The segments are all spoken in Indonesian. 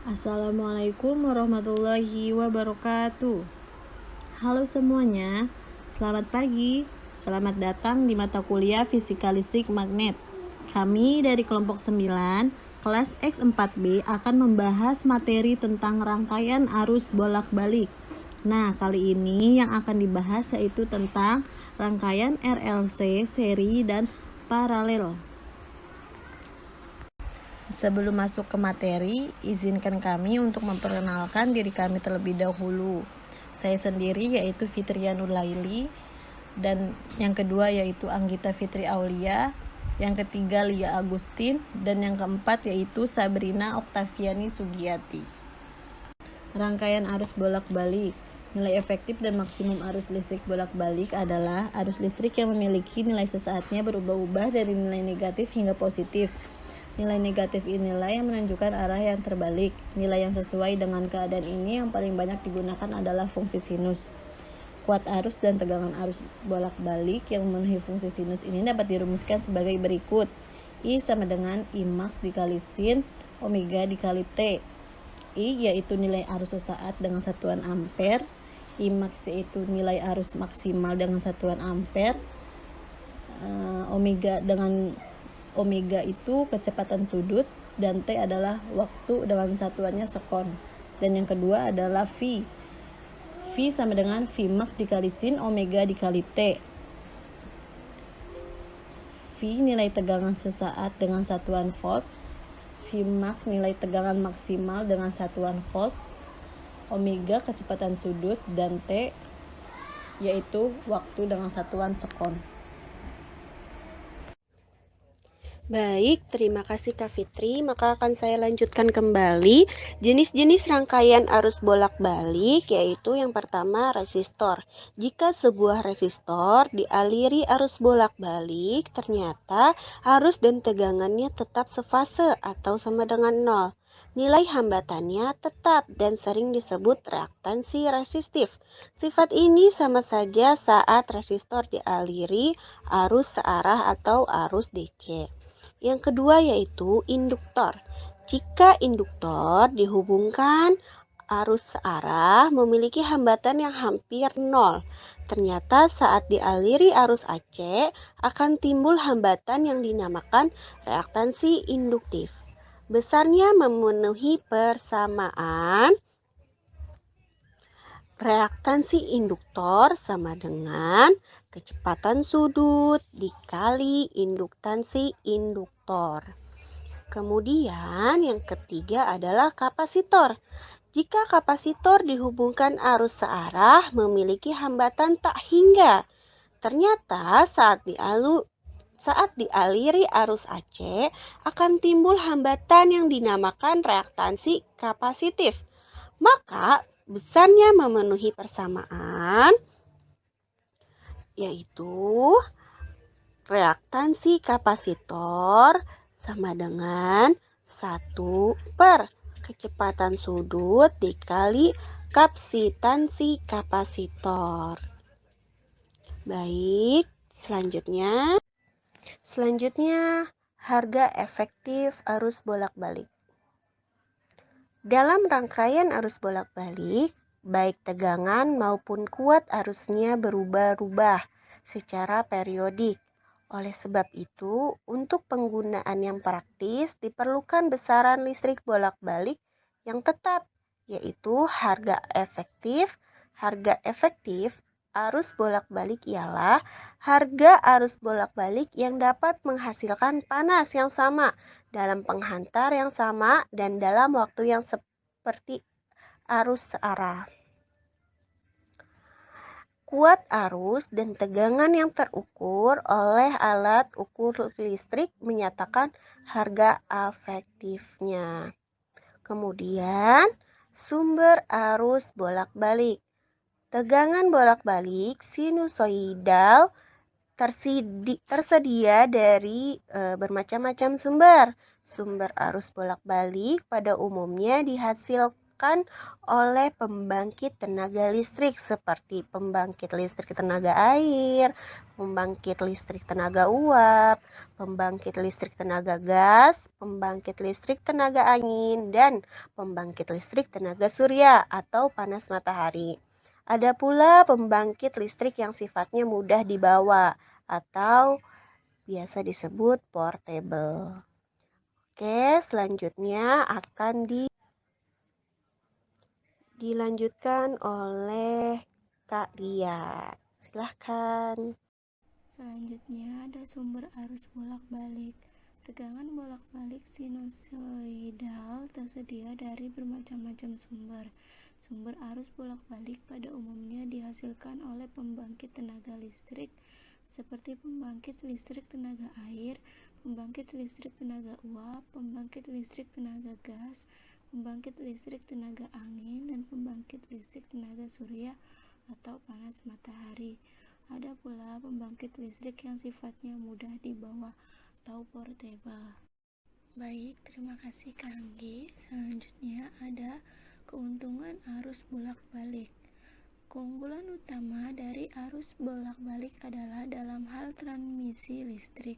Assalamualaikum warahmatullahi wabarakatuh. Halo semuanya, selamat pagi. Selamat datang di mata kuliah Fisika Listrik Magnet. Kami dari kelompok 9, kelas X4B akan membahas materi tentang rangkaian arus bolak-balik. Nah, kali ini yang akan dibahas yaitu tentang rangkaian RLC, seri, dan paralel. Sebelum masuk ke materi, izinkan kami untuk memperkenalkan diri kami terlebih dahulu. Saya sendiri yaitu Fitria Nurlaili, dan yang kedua yaitu Anggita Fitri Aulia, yang ketiga Lia Agustin, dan yang keempat yaitu Sabrina Oktaviani Sugiyati. Rangkaian arus bolak-balik. Nilai efektif dan maksimum arus listrik bolak-balik adalah arus listrik yang memiliki nilai sesaatnya berubah-ubah dari nilai negatif hingga positif. Nilai negatif inilah yang menunjukkan arah yang terbalik. Nilai yang sesuai dengan keadaan ini yang paling banyak digunakan adalah fungsi sinus. Kuat arus dan tegangan arus bolak-balik yang memenuhi fungsi sinus ini dapat dirumuskan sebagai berikut. I sama dengan I max dikali sin omega dikali T. I yaitu nilai arus sesaat dengan satuan ampere. I max yaitu nilai arus maksimal dengan satuan ampere. Omega itu kecepatan sudut, dan T adalah waktu dengan satuannya sekon. Dan yang kedua adalah V. V sama dengan V max dikali sin omega dikali T. V nilai tegangan sesaat dengan satuan volt. V max nilai tegangan maksimal dengan satuan volt. Omega kecepatan sudut, dan T yaitu waktu dengan satuan sekon. Baik, terima kasih Kak Fitri. Maka akan saya lanjutkan kembali jenis-jenis rangkaian arus bolak-balik, yaitu yang pertama resistor. Jika sebuah resistor dialiri arus bolak-balik, ternyata arus dan tegangannya tetap sefase atau sama dengan 0. Nilai hambatannya tetap dan sering disebut reaktansi resistif. Sifat ini sama saja saat resistor dialiri arus searah atau arus DC. Yang kedua yaitu induktor. Jika induktor dihubungkan arus searah memiliki hambatan yang hampir 0. Ternyata saat dialiri arus AC akan timbul hambatan yang dinamakan reaktansi induktif. Besarnya memenuhi persamaan. Reaktansi induktor sama dengan kecepatan sudut dikali induktansi induktor. Kemudian yang ketiga adalah kapasitor. Jika kapasitor dihubungkan arus searah memiliki hambatan tak hingga. Ternyata saat dialiri arus AC akan timbul hambatan yang dinamakan reaktansi kapasitif. Maka besarnya memenuhi persamaan, yaitu reaktansi kapasitor sama dengan 1 per kecepatan sudut dikali kapasitansi kapasitor. Baik, selanjutnya harga efektif arus bolak-balik. Dalam rangkaian arus bolak-balik, baik tegangan maupun kuat arusnya berubah-ubah secara periodik. Oleh sebab itu, untuk penggunaan yang praktis diperlukan besaran listrik bolak-balik yang tetap, yaitu harga efektif. Harga efektif arus bolak-balik ialah harga arus bolak-balik yang dapat menghasilkan panas yang sama dalam penghantar yang sama dan dalam waktu yang seperti arus searah. Kuat arus dan tegangan yang terukur oleh alat ukur listrik menyatakan harga efektifnya. Kemudian, sumber arus bolak-balik. Tegangan bolak-balik sinusoidal tersedia dari bermacam-macam sumber. Sumber arus bolak-balik pada umumnya dihasilkan oleh pembangkit tenaga listrik seperti pembangkit listrik tenaga air, pembangkit listrik tenaga uap, pembangkit listrik tenaga gas, pembangkit listrik tenaga angin, dan pembangkit listrik tenaga surya atau panas matahari. Ada pula pembangkit listrik yang sifatnya mudah dibawa atau biasa disebut portable. Oke, selanjutnya akan dilanjutkan oleh Kak Lia. Silahkan. Selanjutnya ada sumber arus bolak-balik. Tegangan bolak-balik sinusoidal tersedia dari bermacam-macam sumber. Sumber arus bolak-balik pada umumnya dihasilkan oleh pembangkit tenaga listrik seperti pembangkit listrik tenaga air, pembangkit listrik tenaga uap, pembangkit listrik tenaga gas, pembangkit listrik tenaga angin, dan pembangkit listrik tenaga surya atau panas matahari. Ada pula pembangkit listrik yang sifatnya mudah dibawa atau portable. Baik, terima kasih Kak Anggi. Selanjutnya ada keuntungan arus bolak-balik. Keunggulan utama dari arus bolak-balik adalah dalam hal transmisi listrik.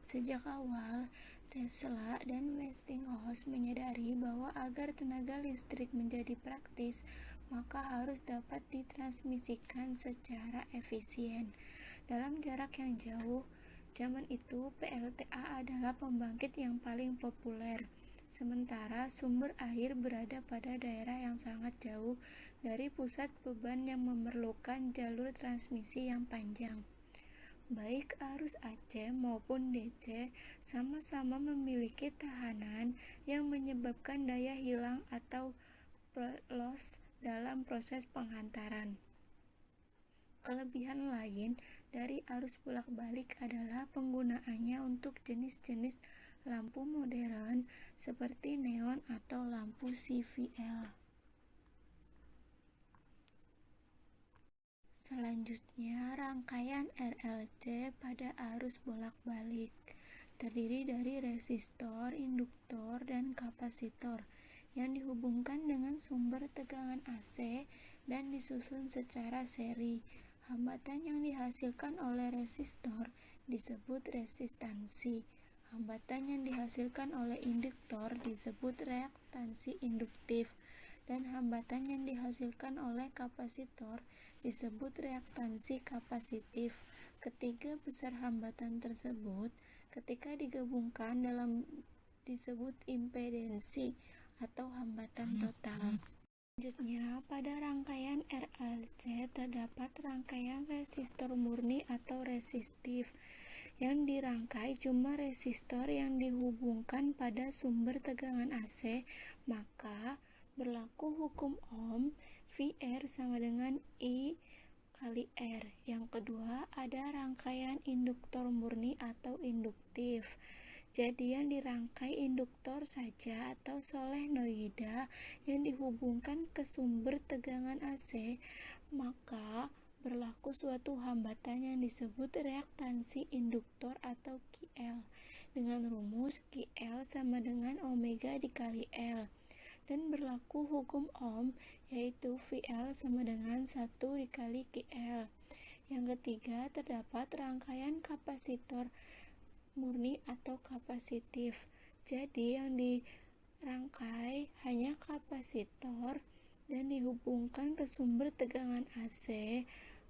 Sejak awal, Tesla dan Westinghouse menyadari bahwa agar tenaga listrik menjadi praktis, maka harus dapat ditransmisikan secara efisien. Dalam jarak yang jauh, zaman itu PLTA adalah pembangkit yang paling populer. Sementara sumber air berada pada daerah yang sangat jauh dari pusat beban yang memerlukan jalur transmisi yang panjang. Baik arus AC maupun DC sama-sama memiliki tahanan yang menyebabkan daya hilang atau loss dalam proses penghantaran. Kelebihan lain dari arus bolak-balik adalah penggunaannya untuk jenis-jenis lampu modern seperti neon atau lampu CVL. Selanjutnya, rangkaian RLC pada arus bolak-balik terdiri dari resistor, induktor, dan kapasitor yang dihubungkan dengan sumber tegangan AC dan disusun secara seri. Hambatan yang dihasilkan oleh resistor disebut resistansi. Hambatan yang dihasilkan oleh induktor disebut reaktansi induktif, dan hambatan yang dihasilkan oleh kapasitor disebut reaktansi kapasitif. Ketiga besar hambatan tersebut ketika digabungkan dalam disebut impedensi atau hambatan total. Selanjutnya, pada rangkaian RLC terdapat rangkaian resistor murni atau resistif. Yang dirangkai cuma resistor yang dihubungkan pada sumber tegangan AC, maka berlaku hukum Ohm, VR sama dengan I kali R. Yang kedua, ada rangkaian induktor murni atau induktif. Jadi yang dirangkai induktor saja atau solenoida yang dihubungkan ke sumber tegangan AC, maka berlaku suatu hambatan yang disebut reaktansi induktor atau QL dengan rumus QL sama dengan omega dikali L, dan berlaku hukum Ohm yaitu VL sama dengan 1 dikali QL. Yang ketiga, terdapat rangkaian kapasitor murni atau kapasitif. Jadi yang dirangkai hanya kapasitor dan dihubungkan ke sumber tegangan AC,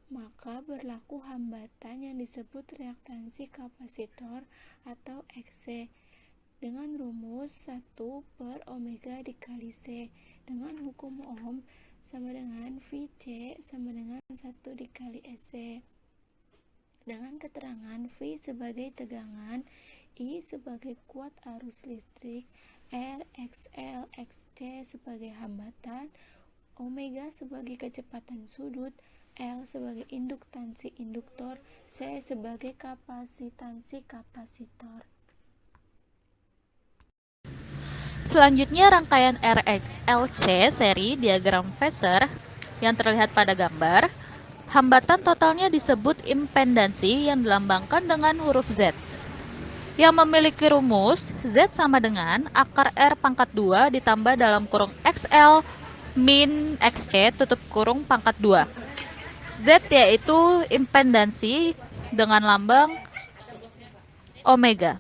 maka berlaku hambatan yang disebut reaktansi kapasitor atau XC dengan rumus 1 per omega dikali C, dengan hukum Ohm sama dengan VC sama dengan 1 dikali SC, dengan keterangan V sebagai tegangan, I sebagai kuat arus listrik, R, XL, XC sebagai hambatan, omega sebagai kecepatan sudut, L sebagai induktansi induktor, C sebagai kapasitansi kapasitor. Selanjutnya rangkaian RLC seri diagram phasor yang terlihat pada gambar. Hambatan totalnya disebut impedansi yang dilambangkan dengan huruf Z, yang memiliki rumus Z sama dengan akar R pangkat 2 ditambah dalam kurung XL min XC tutup kurung pangkat 2. Z yaitu impedansi dengan lambang omega.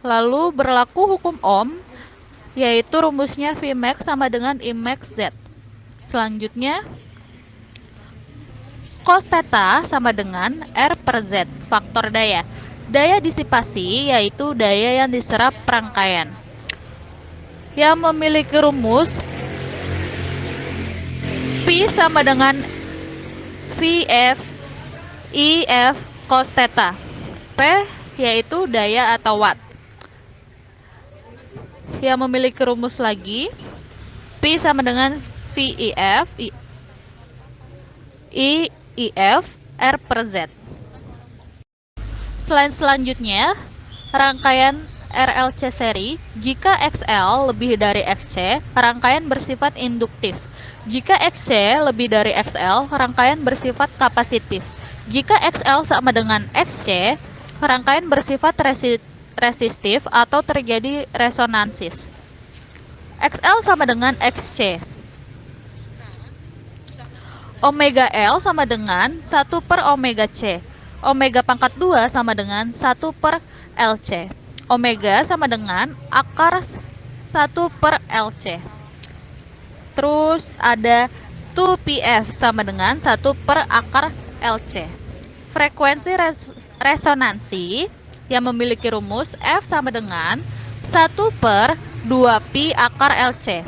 Lalu berlaku hukum Ohm, yaitu rumusnya Vmax sama dengan Imax Z. Selanjutnya, cos theta sama dengan R per Z, faktor daya. Daya disipasi yaitu daya yang diserap rangkaian. Yang memiliki rumus P sama dengan VF IF cos theta. P yaitu daya atau watt. Yang memiliki rumus lagi P sama dengan VIF IIF R per Z. Selanjutnya, rangkaian RLC seri, jika XL lebih dari XC, rangkaian bersifat induktif. Jika XC lebih dari XL, rangkaian bersifat kapasitif. Jika XL sama dengan XC, rangkaian bersifat resistif atau terjadi resonansis. XL sama dengan XC. Omega L sama dengan 1 per omega C. Omega pangkat 2 sama dengan 1 per LC. Omega sama dengan akar 1 per LC. Terus ada 2PF sama dengan 1 per akar LC. Frekuensi resonansi yang memiliki rumus F sama dengan 1 per 2Pi akar LC.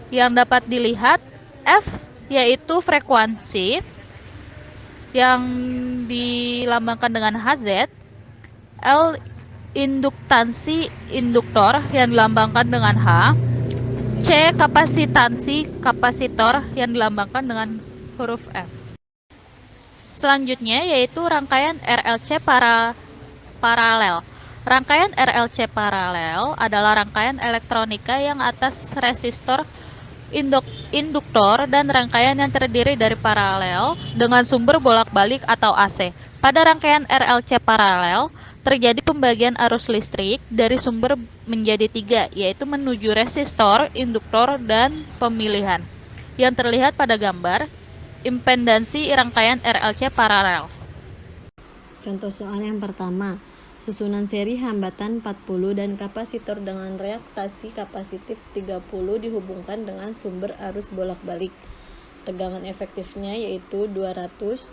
Yang dapat dilihat F yaitu frekuensi yang dilambangkan dengan Hz, L induktansi induktor yang dilambangkan dengan H, C kapasitansi kapasitor yang dilambangkan dengan huruf F. Selanjutnya yaitu rangkaian RLC paralel. Rangkaian RLC paralel adalah rangkaian elektronika yang atas resistor induktor dan rangkaian yang terdiri dari paralel dengan sumber bolak-balik atau AC. Pada rangkaian RLC paralel, terjadi pembagian arus listrik dari sumber menjadi 3, yaitu menuju resistor, induktor, dan pemilihan. Yang terlihat pada gambar, impedansi rangkaian RLC paralel. Contoh soal yang pertama, susunan seri hambatan 40 dan kapasitor dengan reaktasi kapasitif 30 dihubungkan dengan sumber arus bolak-balik. Tegangan efektifnya yaitu 220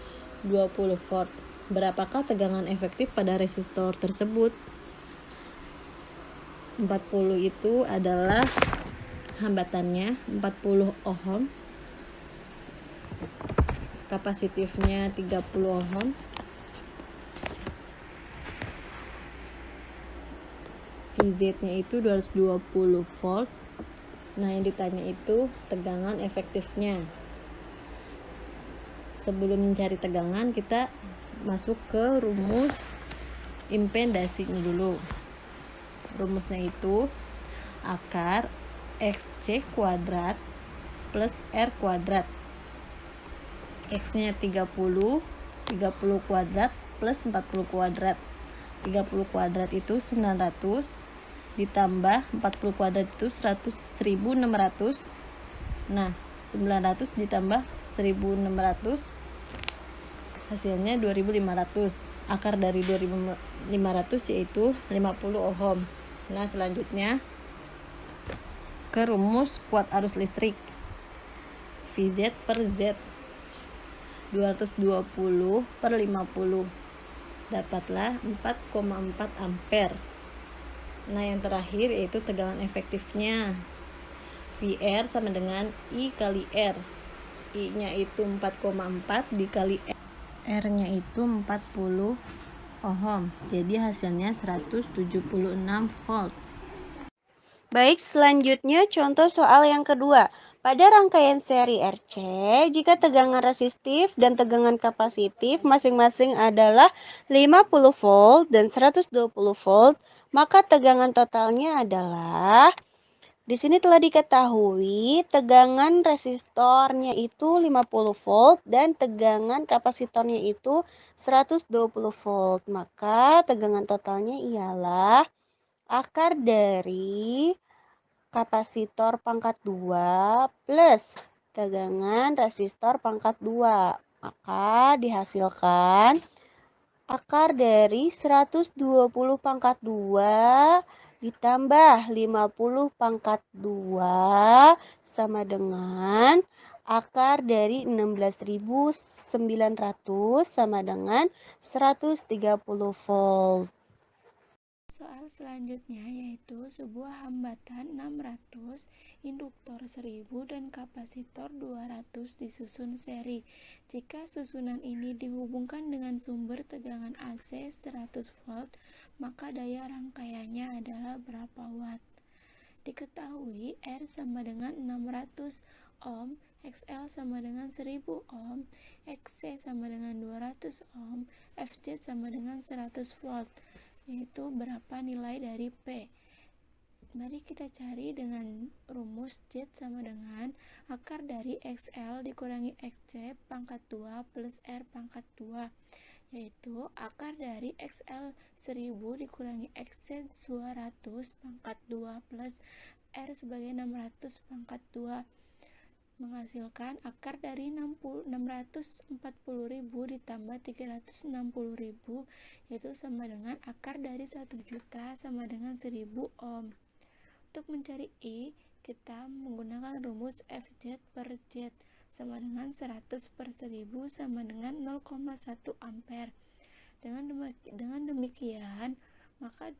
volt. Berapakah tegangan efektif pada resistor tersebut? 40 itu adalah hambatannya 40 ohm. Kapasitifnya 30 ohm. VZ-nya itu 220 volt. Nah, yang ditanya itu tegangan efektifnya. Sebelum mencari tegangan, kita masuk ke rumus impedasinya dulu. Rumusnya itu akar XC kuadrat plus R kuadrat. X-nya 30 kuadrat plus 40 kuadrat. 30 kuadrat itu 900 ditambah 40 kuadrat itu 1600. Nah, 900 ditambah 1600 hasilnya 2500. Akar dari 2500 yaitu 50 ohm. Nah, selanjutnya ke rumus kuat arus listrik. VZ per Z 220 per 50 dapatlah 4,4 ampere. Nah, yang terakhir yaitu tegangan efektifnya. VR sama dengan I kali R. I-nya itu 4,4 dikali R-nya itu 40 ohm. Jadi hasilnya 176 volt. Baik, selanjutnya contoh soal yang kedua. Pada rangkaian seri RC, jika tegangan resistif dan tegangan kapasitif masing-masing adalah 50 volt dan 120 volt, maka tegangan totalnya adalah, di sini telah diketahui tegangan resistornya itu 50 volt dan tegangan kapasitornya itu 120 volt. Maka tegangan totalnya ialah akar dari kapasitor pangkat 2 plus tegangan resistor pangkat 2. Maka dihasilkan akar dari 120 pangkat 2 ditambah 50 pangkat 2 sama dengan akar dari 16.900 sama dengan 130 volt. Soal selanjutnya yaitu sebuah hambatan 600, induktor 1000, dan kapasitor 200 disusun seri. Jika susunan ini dihubungkan dengan sumber tegangan AC 100 volt, maka daya rangkaiannya adalah berapa watt? Diketahui R sama dengan 600 ohm, XL sama dengan 1000 ohm, XC sama dengan 200 ohm, FZ sama dengan 100 volt. Yaitu berapa nilai dari P. Mari kita cari dengan rumus Z sama dengan akar dari XL dikurangi XC pangkat 2 plus R pangkat 2, yaitu akar dari XL 1000 dikurangi XC 200 pangkat 2 plus R sebagai 600 pangkat 2, menghasilkan akar dari 640.000 ditambah 360.000, yaitu sama dengan akar dari 1 juta sama dengan 1000 ohm. Untuk mencari I, kita menggunakan rumus FZ per Z sama dengan 100 per 1000 sama dengan 0,1 ampere. Dengan demikian, maka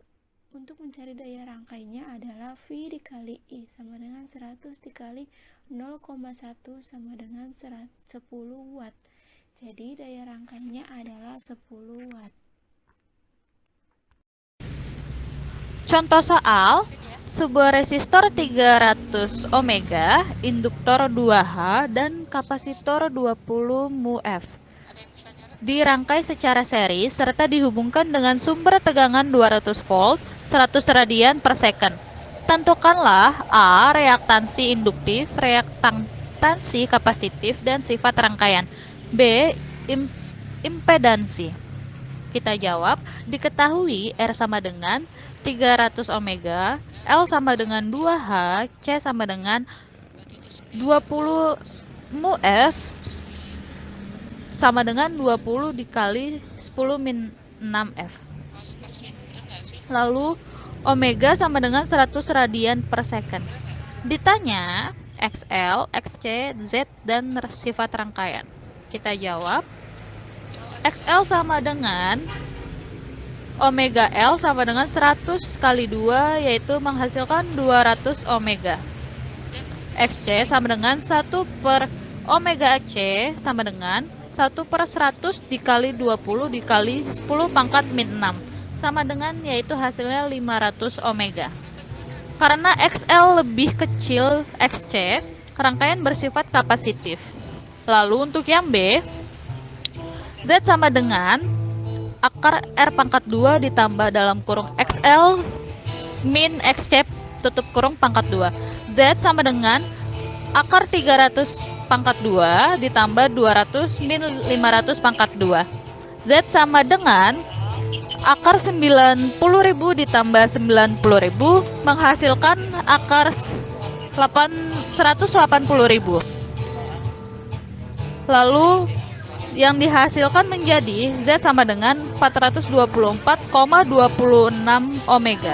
untuk mencari daya rangkainya adalah V dikali I sama dengan 100 dikali 0,1 sama dengan 10 watt. Jadi daya rangkainya adalah 10 watt. Contoh soal, sebuah resistor 300 ohmega, induktor 2H, dan kapasitor 20 μF dirangkai secara seri serta dihubungkan dengan sumber tegangan 200 volt 100 radian per second. Tentukanlah A. reaktansi induktif, reaktansi kapasitif, dan sifat rangkaian. B. Impedansi. Kita jawab, diketahui R sama dengan 300 ohmega, L sama dengan 2H, C sama dengan 20 μF, sama dengan 20 dikali 10 min 6F. Lalu omega sama dengan 100 radian per second. Ditanya XL, XC, Z, dan sifat rangkaian. Kita jawab, XL sama dengan omega L sama dengan 100 kali 2, yaitu menghasilkan 200 omega. XC sama dengan 1 per omega C sama dengan 1 per 100 dikali 20 dikali 10 pangkat min 6 sama dengan, yaitu hasilnya 500 omega. Karena XL lebih kecil XC, rangkaian bersifat kapasitif. Lalu untuk yang B, Z sama dengan akar R pangkat 2 ditambah dalam kurung XL min XC tutup kurung pangkat 2. Z sama dengan akar 300 pangkat 2 ditambah 200 min 500 pangkat 2. Z sama dengan akar 90.000 ditambah 90.000 menghasilkan akar 180.000. Lalu yang dihasilkan menjadi Z sama dengan 424,26 omega.